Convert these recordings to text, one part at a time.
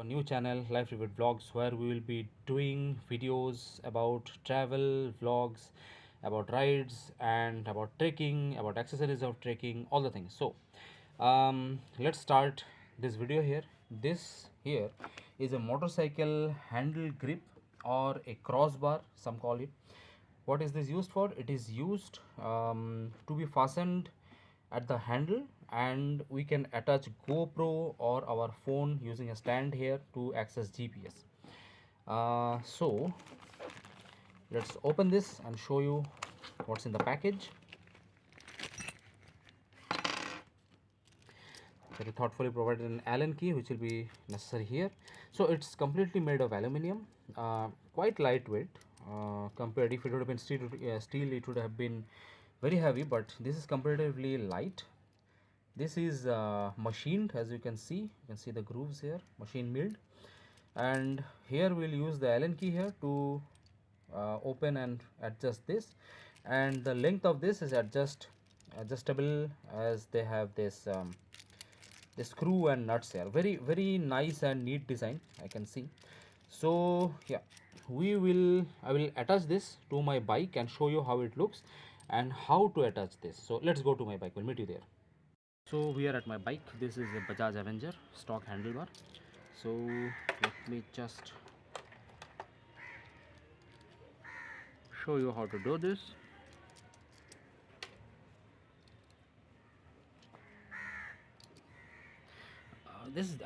our new channel, Life Review Vlogs, where we will be doing videos about travel, vlogs, about rides, and about trekking, about accessories of trekking, all the things. So, let's start this video here. This here is a motorcycle handle grip or a crossbar, some call it. What is this used for? It is used to be fastened at the handle, and we can attach GoPro or our phone using a stand here to access GPS. So let's open this and show you what's in the package. Very thoughtfully provided an Allen key, which will be necessary here. So it's completely made of aluminium, quite lightweight. Compared, if it would have been steel, it would have been very heavy, but this is comparatively light. This is machined, as you can see. You can see the grooves here, machine milled, and here we'll use the Allen key here to open and adjust this, and the length of this is adjustable, as they have this the screw and nuts here. Very nice and neat design, I can see. So yeah, I will attach this to my bike and show you how it looks and how to attach this. So let's go to my bike, we'll meet you there. So we are at my bike. This is a Bajaj Avenger stock handlebar. So let me just show you how to do this.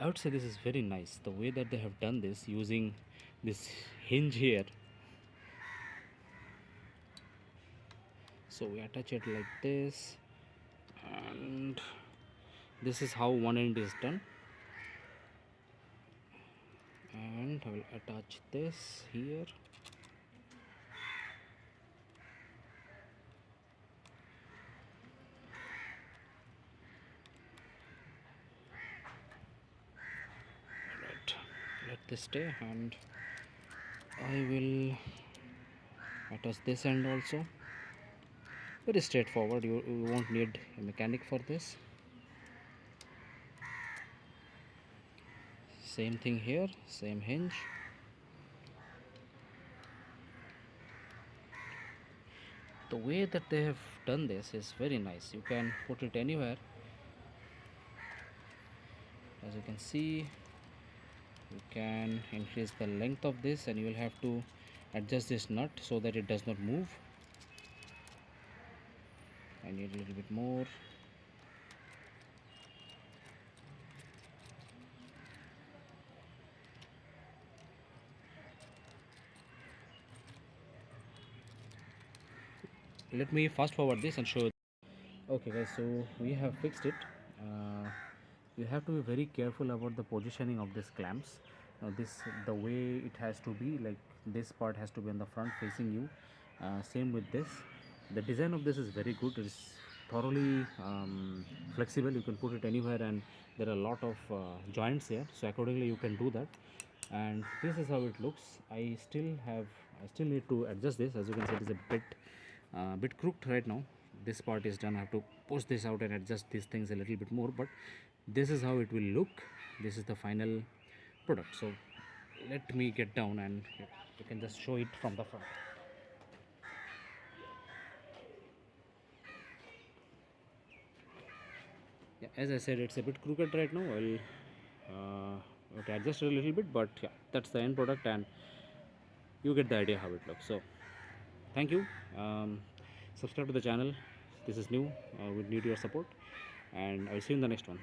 I would say this is very nice, the way that they have done this using this hinge here. So we attach it like this, and this is how one end is done, and I will attach this here. Right, let this stay, and I will attach this end also. Very straightforward, you won't need a mechanic for this. Same thing here, same hinge. The way that they have done this is very nice. You can put it anywhere. As you can see, you can increase the length of this, and you will have to adjust this nut so that it does not move. I need a little bit more. Let me fast forward this and show you. Okay guys, so we have fixed it. You have to be very careful about the positioning of these clamps. Now the way it has to be, like this part has to be on the front facing you. Same with this. The design of this is very good. It is thoroughly flexible. You can put it anywhere, and there are a lot of joints here, so accordingly you can do that. And this is how it looks. I still need to adjust this. As you can see, it is a bit crooked right now. This part is done. I have to push this out and adjust these things a little bit more, but this is how it will look. This is the final product. So let me get down, and you can just show it from the front. Yeah, as I said, it's a bit crooked right now. I'll okay, adjust it a little bit, but yeah, that's the end product, and you get the idea how it looks. So thank you. Subscribe to the channel. This is new. We need your support, and I'll see you in the next one.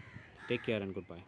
Take care and goodbye.